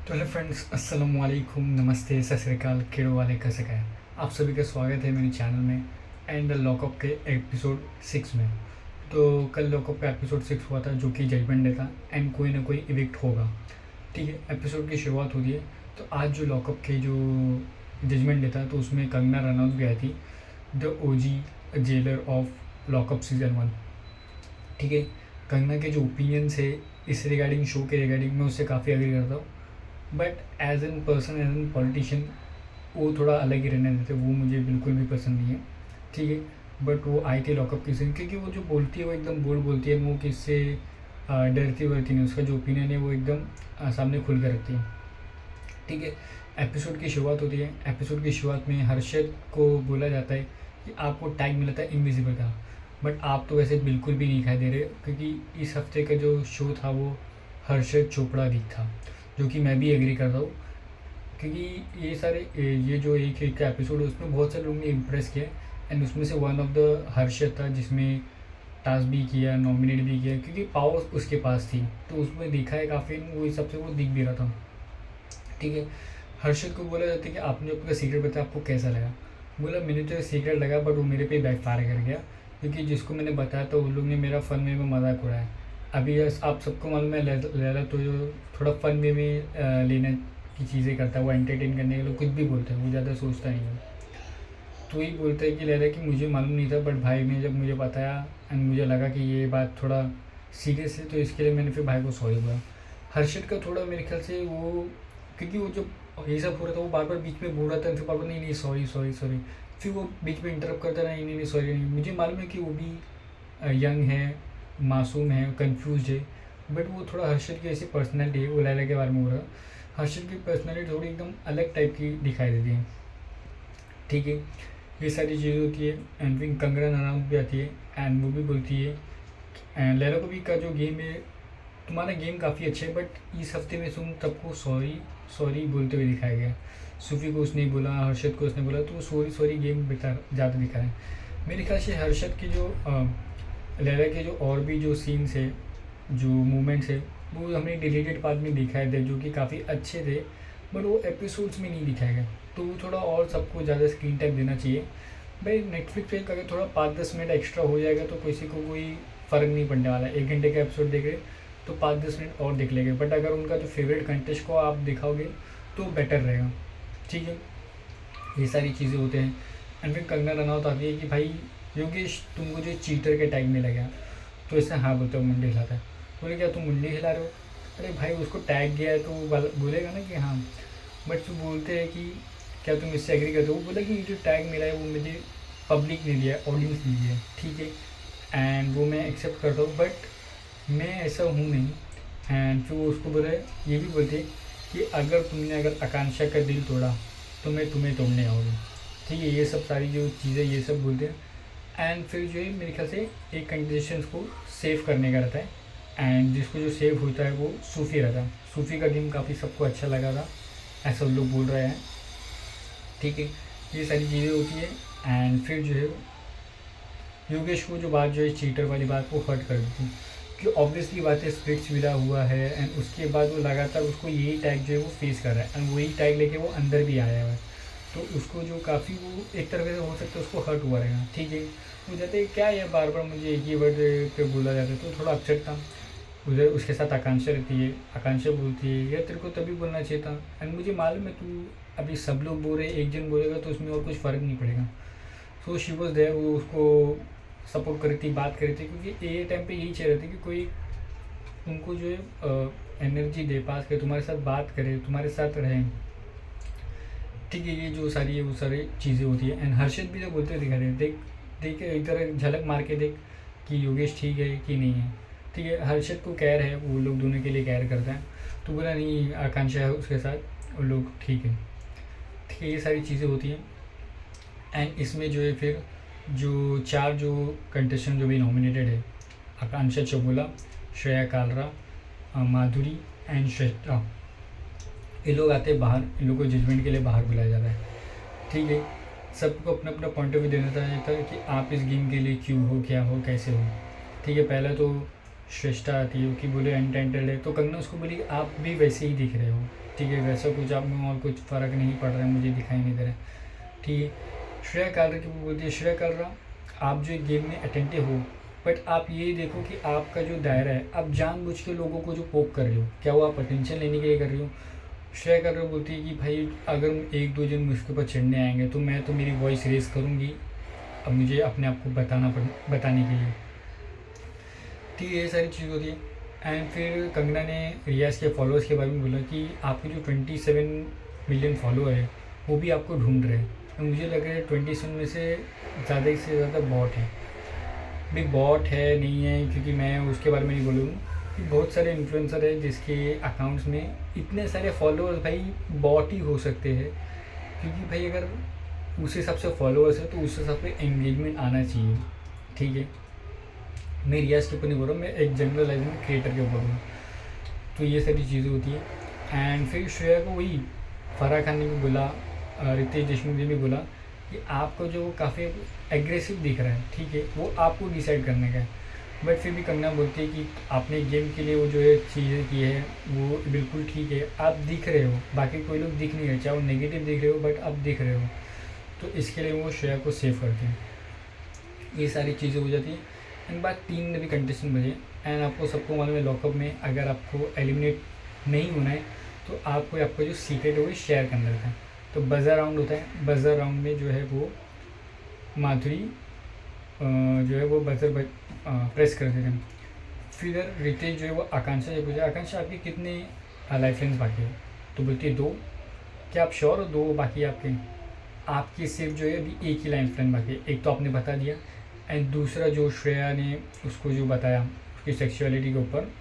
तो hello friends, अस्सलाम वालेकुम, नमस्ते, सत श्री अकाल, केड़ो वाले कैसे गए। आप सभी का स्वागत है मेरे चैनल में एंड लॉकअप के एपिसोड 6 में। तो कल लॉकअप का एपिसोड 6 हुआ था जो कि जजमेंट डे था एंड कोई ना कोई इवेक्ट होगा। ठीक है, एपिसोड की शुरुआत होती है। तो आज जो लॉकअप के जो जजमेंट डे था तो उसमें कंगना रनौत भी आई थी, the OG jailer of lockup season 1। ठीक है, कंगना के जो ओपिनियंस है इस रिगार्डिंग शो के रिगार्डिंग मैं उससे काफ़ी एग्री करता हूँ। But as an person, as an politician, वो थोड़ा अलग ही रहने देते, वो मुझे बिल्कुल भी पसंद नहीं है। ठीक है, बट वो आई थी लॉकअप की सीन, क्योंकि वो जो बोलती है वो एकदम बोल्ड बोलती है, वो किससे डरती वरती नहीं, उसका जो ओपिनियन है वो एकदम सामने खुल कर रखती है। ठीक है, एपिसोड की शुरुआत होती है। एपिसोड की शुरुआत में हर्षद को बोला जाता है कि आपको टैग मिला था इनविजिबल का, बट आप तो वैसे बिल्कुल भी नहीं दिखाई दे रहे, क्योंकि इस हफ्ते का जो शो था वो हर्षद चोपड़ा लीग था, जो कि मैं भी एग्री करता हूँ। क्योंकि ये जो एक का एपिसोड है उसमें बहुत सारे लोगों ने इम्प्रेस किया एंड उसमें से वन ऑफ द हर्षद था, जिसमें टास्क भी किया, नॉमिनेट भी किया, क्योंकि पावर उसके पास थी। तो उसमें देखा है काफ़ी, वो हिसाब से वो दिख भी रहा था। ठीक है, हर्षद को बोला जाता है कि आपने अपना सीक्रेट बताया, आपको कैसा लगा। बोला मैंने तो सीक्रेट लगा बट वो मेरे पे बैकफायर कर गया, क्योंकि जिसको मैंने बताया तो उन लोग ने मेरा फ़न वे में मजाक उड़ाया। अभी आप सबको मालूम है लैला तो जो थोड़ा फ़न वे में लेने की चीज़ें करता है, वो एंटरटेन करने के लिए कुछ भी बोलता है, वो ज़्यादा सोचता नहीं है। तो ही बोलता है कि लैला कि मुझे मालूम नहीं था, बट भाई ने जब मुझे बताया एंड मुझे लगा कि ये बात थोड़ा सीरियस है, तो इसके लिए मैंने फिर भाई को सॉरी बोला। हर्षद का थोड़ा मेरे ख्याल से वो, क्योंकि वो जो ये सब हो रहा था वो बार बार बीच में बोल रहा था, फिर बार बार नहीं नहीं सॉरी सॉरी सॉरी, फिर वो बीच में इंटरप्ट करता रहा, नहीं नहीं सॉरी नहीं। मुझे मालूम है कि वो भी यंग है, मासूम है, कंफ्यूज है, बट वो थोड़ा हर्षद की ऐसी पर्सनैलिटी है, वो लैला के बारे में हो रहा है, हर्षद की पर्सनैलिटी थोड़ी एकदम अलग टाइप की दिखाई देती है। ठीक है, ये सारी चीज़ें होती है एंड फिर कंगना रनौत भी आती है एंड वो भी बोलती है एंड लैला को भी का जो गेम है, तुम्हारा गेम काफ़ी अच्छा है, बट इस हफ्ते में तुम सबको सॉरी सॉरी बोलते हुए दिखाया गया। सूफी को उसने बोला, हर्षद को उसने बोला, तो सॉरी सॉरी गेम बेकार ज़्यादा दिखा है। मेरे ख्याल से हर्षद के जो लैला के जो और भी जो सीन्स है, जो मूवमेंट्स है, वो हमने डिलीटेड पार्ट में दिखाए थे जो कि काफ़ी अच्छे थे, बट वो एपिसोड्स में नहीं दिखाया गया। तो वो थोड़ा और सबको ज़्यादा स्क्रीन टाइम देना चाहिए। भाई नेटफ्लिक्स पे अगर थोड़ा 5-10 मिनट एक्स्ट्रा हो जाएगा तो किसी को कोई फ़र्क नहीं पड़ने वाला है। 1 घंटे का एपिसोड देख रहे तो 5-10 मिनट और देख लेंगे, बट अगर उनका जो फेवरेट कंटेस्ट को आप दिखाओगे तो बेटर रहेगा। ठीक है, ये सारी चीज़ें होते हैं एंड फिर कंगना रनौत आती है कि भाई योगेश तुमको जो चीटर के टैग में लगा, तो इससे हाँ बोलते हो, मुंडी हिलाता है। बोले क्या तुम मुंडी हिला रहे हो? अरे भाई उसको टैग गया है तो वो बोलेगा ना कि हाँ, बट फिर बोलते हैं कि क्या तुम इससे एग्री करते हो? वो बोला कि ये जो टैग मिला है वो मुझे पब्लिक ने दिया है, ऑडियंस ने दिया है, ठीक है, एंड वो मैं एक्सेप्ट करता हूँ, बट मैं ऐसा हूँ नहीं। एंड फिर वो उसको बोला, ये भी बोलते कि अगर आकांक्षा का दिल तोड़ा तो मैं तुम्हें तोड़ने आऊँगी। ठीक है, ये सब सारी जो चीज़ें ये सब बोलते हैं एंड फिर जो है मेरे ख्याल से एक कंडीशंस को सेव करने का रहता है एंड जिसको जो सेव होता है वो सूफी रहता है। सूफी का गेम काफ़ी सबको अच्छा लगा था, ऐसा लोग बोल रहे हैं। ठीक है, ये सारी चीज़ें होती है एंड फिर जो है योगेश को जो बात जो है चीटर वाली बात वो हर्ट कर देती है, कि ऑब्वियसली बात है स्प्रिट्स मिला हुआ है एंड उसके बाद वो लगातार उसको यही टैग जो है वो फेस कर रहा है एंड वही टैग लेके वो अंदर भी आया हुआ है। तो उसको जो काफ़ी वो एक तरह से हो सकता है उसको हर्ट हुआ रहेगा। ठीक है, वो जाते हैं क्या है बार बार मुझे एक ही वर्ड पे बोला जाता है, तो थोड़ा अपसेट था। उधर उसके साथ आकांक्षा रहती है, आकांक्षा बोलती है यार तेरे को तभी बोलना चाहिए था, एंड मुझे मालूम है तू अभी सब लोग बोल रहे एक जन बोलेगा तो उसमें और कुछ फ़र्क नहीं पड़ेगा। सो शी वॉज देयर, वो उसको सपोर्ट करी थी, बात करी थी, क्योंकि ये टाइम पे यही चाह रहे थे कि कोई तुमको जो है एनर्जी दे, पास करे, तुम्हारे साथ बात करे, तुम्हारे साथ रहे। ठीक है, ये जो सारी है वो सारी चीज़ें होती है एंड हर्षद भी जो बोलते दिखा रहे देख देख के एक तरह झलक मार के देख कि योगेश ठीक है कि नहीं है। ठीक है, हर्षद को कैर है, वो लोग दोनों के लिए कैर करता है, तो बोला नहीं आकांक्षा है उसके साथ, वो लोग ठीक है। ठीक है, ये सारी चीज़ें होती हैं एंड इसमें जो है फिर जो 4 जो कंटेस्टेंट जो भी नॉमिनेटेड है, आकांक्षा चौगुला, श्रेया कालरा, माधुरी एंड श्वेता, ये लोग आते हैं बाहर, इन लोगों को जजमेंट के लिए बाहर बुलाया जाता है। ठीक है, सबको अपना अपना पॉइंट ऑफ व्यू देना था कि आप इस गेम के लिए क्यों हो, क्या हो, कैसे हो। ठीक है, पहला तो श्रेष्ठा आती है कि बोले अनटेंटेड है, तो कंगना उसको बोली आप भी वैसे ही दिख रहे हो, ठीक है, वैसा कुछ आप में और कुछ फ़र्क नहीं पड़ रहा है, मुझे दिखाई नहीं दे रहा है, ठीक है। श्रेया कालरा की वो बोलती है, श्रेया कालरा आप जो गेम में अटेंटिव हो, बट आप ये देखो कि आपका जो दायरा है, आप जानबूझ के लोगों को जो पोक कर रहे हो, क्या वो आप अटेंशन लेने के लिए कर रही हो। श्रेया कालरा बोलती है कि भाई अगर एक दो जन मुझके ऊपर चढ़ने आएंगे तो मैं तो मेरी वॉइस रेस करूँगी, अब मुझे अपने आप को बताने के लिए, ठीक है, ये सारी चीज़ होती है। एंड फिर कंगना ने रियाज के फॉलोअर्स के बारे में बोला कि आपके जो 27 मिलियन फॉलोअर है वो भी आपको ढूंढ रहे हैं, तो मुझे लग रहा है 27 में से ज़्यादा बॉट है। भाई बॉट है नहीं है, क्योंकि मैं उसके बारे में नहीं बोलूँगा कि बहुत सारे इन्फ्लुएंसर है जिसके अकाउंट्स में इतने सारे फॉलोअर्स भाई बॉट ही हो सकते हैं, क्योंकि भाई अगर उस हिसाब से फॉलोअर्स है तो उस हिसाब से एंगेजमेंट आना चाहिए, ठीक है। मैं रियाज के ऊपर नहीं बोल रहा हूँ, मैं एक जनरलाइजिंग क्रिएटर के ऊपर हूँ, तो ये सारी चीज़ें होती है। एंड फिर श्रेया को वही फराह खान ने भी बोला, रितेश देशमुख ने भी बोला कि आपको जो काफ़ी एग्रेसिव दिख रहा है, ठीक है, वो आपको डिसाइड करने का है। बट फिर भी कंगना बोलती है कि आपने गेम के लिए वो जो है चीज़ें की है वो बिल्कुल ठीक है, आप दिख रहे हो, बाकी कोई लोग दिख नहीं रहे, चाहे वो नेगेटिव दिख रहे हो बट आप दिख रहे हो, तो इसके लिए वो श्रेया को सेव करते हैं। ये सारी चीज़ें हो जाती है। एंड बाद 3 नए कंटेस्टेंट बचे। एंड आपको सबको मालूम है लॉकअप में अगर आपको एलिमिनेट नहीं होना है तो आपको आपका जो सीक्रेट है वो शेयर करना रहता है। तो बज़र राउंड होता है, बज़र राउंड में जो है वो माधुरी जो है वो बज़र प्रेस कर देते हैं। फिर रितेश जो है वो आकांक्षा से पूछा, आकांक्षा आपके कितने लाइफ लाइन्स बाकी है, तो बोलती है 2। क्या आप श्योर हो 2 बाकी आपकी सिर्फ जो है अभी एक ही लाइफ लाइन बाकी है, एक तो आपने बता दिया, एंड दूसरा जो श्रेया ने उसको जो बताया उसकी सेक्सुअलिटी के ऊपर,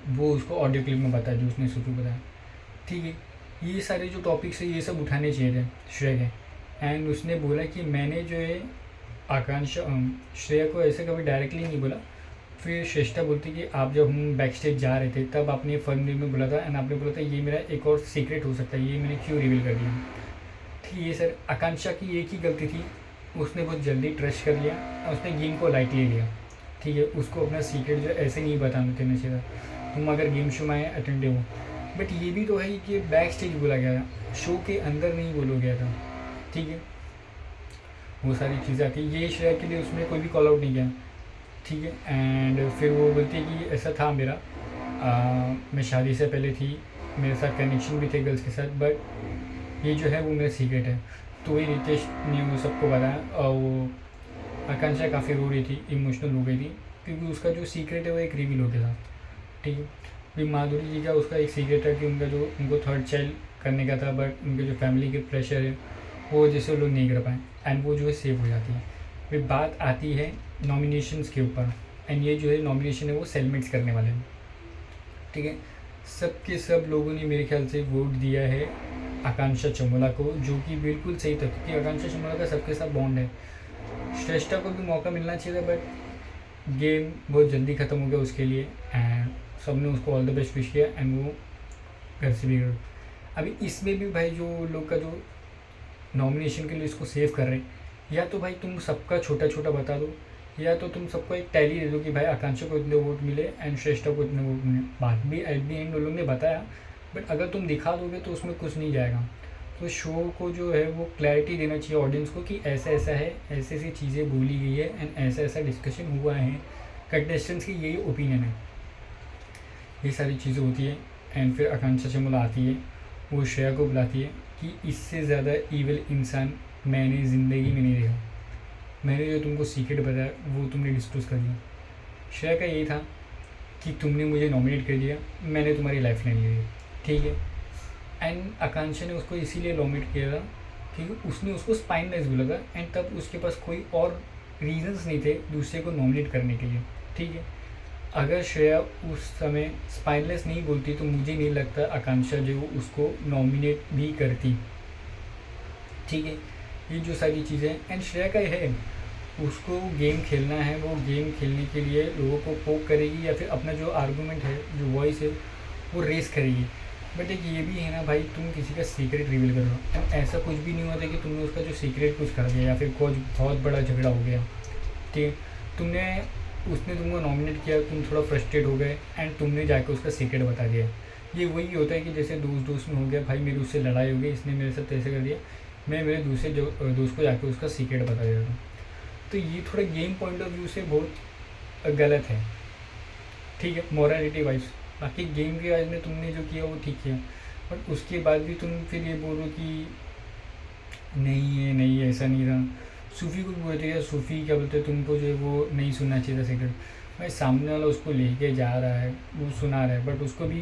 वो उसको ऑडियो क्लिप में बताया जो उसने सुबह बताया, ठीक है। ये सारे जो टॉपिक्स है ये सब उठाने चाहिए थे श्रेया के। एंड उसने बोला कि मैंने जो है आकांक्षा श्रेया को ऐसे कभी डायरेक्टली नहीं बोला। फिर श्रेष्ठा बोलती कि आप जब हम बैक स्टेज जा रहे थे तब आपने फन में बोला था, एंड आपने बोला था ये मेरा एक और सीक्रेट हो सकता है, ये मैंने क्यों रिवील कर दिया, ठीक है। ये सर आकांक्षा की एक ही गलती थी, उसने बहुत जल्दी ट्रस्ट कर लिया, उसने गेम को लाइटली लिया, ठीक है। उसको अपना सीक्रेट जो ऐसे नहीं बताना देना चाहिए था, तुम अगर गेम शो में आए अटेंडिव हो, बट ये भी तो है कि बैक स्टेज बोला गया था, शो के अंदर नहीं बोला गया था, ठीक है। वो सारी चीज़ें आती है, ये श्रेया के लिए उसने कोई भी कॉल आउट नहीं किया, ठीक है। एंड फिर वो बोलती है कि ऐसा था मेरा, मैं शादी से पहले थी, मेरे साथ कनेक्शन भी थे गर्ल्स के साथ, बट ये जो है वो मेरा सीक्रेट है। तो वही रितेश ने वो सबको बताया, और वो आकांक्षा काफ़ी रो रही थी, इमोशनल हो गई थी, क्योंकि उसका जो सीक्रेट है वो एक रिवील हो गया था, ठीक है। फिर माधुरी जी का उसका एक सीक्रेट है कि उनको थर्ड चाइल्ड करने का था, बट उनके जो फैमिली के प्रेशर है वो जैसे लोग नहीं कर पाए, एंड वो जो है सेव हो जाती है। फिर बात आती है नॉमिनेशंस के ऊपर, एंड ये जो है नॉमिनेशन है वो सेलमेट्स करने वाले हैं, ठीक है। सब के सब लोगों ने मेरे ख्याल से वोट दिया है आकांक्षा चमोला को, जो कि बिल्कुल सही था, क्योंकि आकांक्षा चमोला का सबके साथ बॉन्ड है। श्रेष्ठा को भी मौका मिलना चाहिए था, बट गेम बहुत जल्दी ख़त्म हो गया उसके लिए, एंड सब ने उसको ऑल द बेस्ट विश किया, एंड वो घर से भी गए। अभी इसमें भी भाई जो लोग का जो नॉमिनेशन के लिए इसको सेव कर रहे हैं, या तो भाई तुम सबका छोटा छोटा बता दो, या तो तुम सबको एक टैली दे दो कि भाई आकांक्षा को इतने वोट मिले एंड श्रेष्ठा को इतने वोट मिले। बात भी एट दी एंड उन लोगों ने बताया, बट अगर तुम दिखा दोगे तो उसमें कुछ नहीं जाएगा। तो शो को जो है वो क्लैरिटी देना चाहिए ऑडियंस को कि ऐसा ऐसा है, ऐसी ऐसी चीज़ें बोली गई है, एंड ऐसा ऐसा डिस्कशन हुआ है, कंटेस्टेंट्स की यही ओपिनियन है, ये सारी चीज़ें होती है। एंड फिर आकांक्षा चमोला आती है, वो श्रेया को बुलाती है कि इससे ज़्यादा ईविल इंसान मैंने ज़िंदगी में नहीं देखा, मैंने जो तुमको सीक्रेट बताया वो तुमने डिस्क्लोज कर दिया। श्रेया का यही था कि तुमने मुझे नॉमिनेट कर दिया, मैंने तुम्हारी लाइफ लाइन ली, ठीक है। एंड आकांक्षा ने उसको इसीलिए नॉमिनेट किया था क्योंकि उसने उसको स्पाइनलेस बोला था, एंड तब उसके पास कोई और रीजंस नहीं थे दूसरे को नॉमिनेट करने के लिए, ठीक है। अगर श्रेया उस समय स्पाइनलेस नहीं बोलती तो मुझे नहीं लगता आकांक्षा जो उसको नॉमिनेट भी करती, ठीक है। ये जो सारी चीज़ें, एंड श्रेया का है उसको गेम खेलना है, वो गेम खेलने के लिए लोगों को पोक करेगी या फिर अपना जो आर्गूमेंट है, जो वॉइस है वो रेस करेगी। बट एक ये भी है ना भाई, तुम किसी का सीक्रेट रिवील कर रहे हो, एंड ऐसा कुछ भी नहीं होता कि तुमने उसका जो सीक्रेट कुछ कर दिया या फिर कुछ बहुत बड़ा झगड़ा हो गया, ठीक है। तुमने उसने तुमको नॉमिनेट किया, तुम थोड़ा फ्रस्ट्रेट हो गए एंड तुमने जाके उसका सीक्रेट बता दिया। ये वही होता है कि जैसे दोस्त में हो गया, भाई मेरी उससे लड़ाई हो गई, इसने मेरे साथ ऐसे कर दिया, मैं मेरे दूसरे दोस्त को जाके उसका सीक्रेट बता देता हूँ। तो ये थोड़ा गेम पॉइंट ऑफ व्यू से बहुत गलत है, ठीक है, मोरालिटी वाइज। बाकी गेम के वाइज में तुमने जो किया वो ठीक किया, बट उसके बाद भी तुम फिर ये बोलो कि नहीं ऐसा नहीं था। सूफ़ी को बोलते हैं, सूफ़ी क्या बोलते हैं, तुमको जो है वो नहीं सुनना चाहिए था सीक्रेट। भाई सामने वाला उसको लेके जा रहा है, वो सुना रहा है, बट उसको भी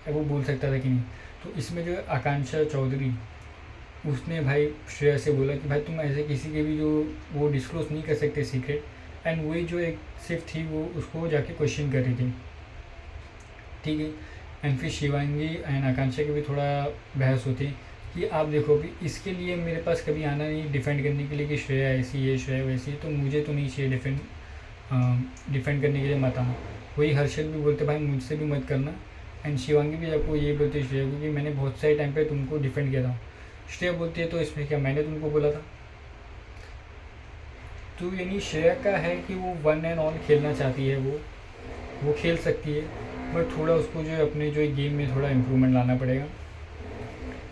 वो बोल सकता था कि नहीं। तो इसमें जो है आकांक्षा चौधरी, उसने भाई श्रेया से बोला कि भाई तुम ऐसे किसी के भी जो वो डिस्क्लोज नहीं कर सकते सीक्रेट, एंड वही जो एक सिर्फ थी वो उसको जाके क्वेश्चन कर रही थी, ठीक है। एंड फिर शिवांगी एंड आकांक्षा की भी थोड़ा बहस होती कि आप देखो भी इसके लिए मेरे पास कभी आना नहीं डिफेंड करने के लिए कि श्रेया ऐसी है श्रेया वैसी है, तो मुझे तो नहीं चाहिए डिफेंड करने के लिए मत आना। वही हर्षद भी बोलते भाई मुझसे भी मत करना, एंड शिवांगी भी आपको ये बोलती है श्रेया को कि मैंने बहुत सारे टाइम पे तुमको डिफेंड किया था। श्रेया बोलती है तो इसमें क्या, मैंने तुमको बोला था। तो यानी श्रेया का है कि वो वन एंड ऑल खेलना चाहती है, वो खेल सकती है, बट थोड़ा उसको जो है अपने जो गेम में थोड़ा इम्प्रूवमेंट लाना पड़ेगा,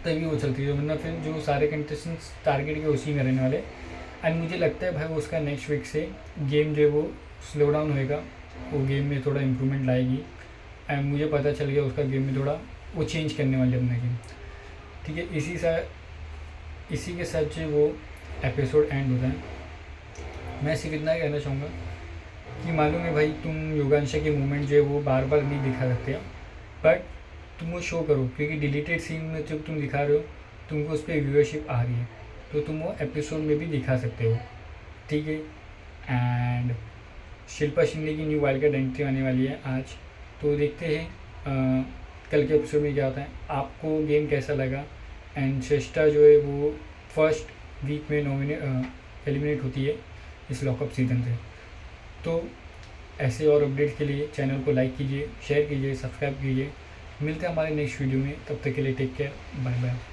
तभी वो चलती है। वरना फिर जो सारे कंटेस्टेंट्स टारगेट के उसी में रहने वाले। एंड मुझे लगता है भाई वो उसका नेक्स्ट वीक से गेम जो है वो स्लो डाउन होएगा, वो गेम में थोड़ा इम्प्रूवमेंट लाएगी। एंड मुझे पता चल गया उसका गेम में थोड़ा वो चेंज करने वाले अपना गेम, ठीक है। इसी के साथ जो वो एपिसोड एंड होता है। मैं सिर्फ इतना कहना चाहूँगा कि मालूम है भाई तुम योगांशा के मूवमेंट जो है वो बार बार नहीं दिखा सकते हो, बट तुम वो शो करो, क्योंकि डिलीटेड सीन में जब तुम दिखा रहे हो तुमको उस पर व्यूअरशिप आ रही है, तो तुम वो एपिसोड में भी दिखा सकते हो, ठीक है। एंड शिल्पा शिंदे की न्यू वाइल्ड कार्ड एंट्री आने वाली है आज, तो देखते हैं कल के एपिसोड में क्या होता है। आपको गेम कैसा लगा? एंड श्रेष्ठा जो है वो फर्स्ट वीक में एलिमिनेट होती है इस लॉकअप सीजन से। तो ऐसे और अपडेट के लिए चैनल को लाइक कीजिए, शेयर कीजिए, सब्सक्राइब कीजिए। मिलते हैं हमारे नेक्स्ट वीडियो में, तब तक के लिए टेक केयर, बाय बाय।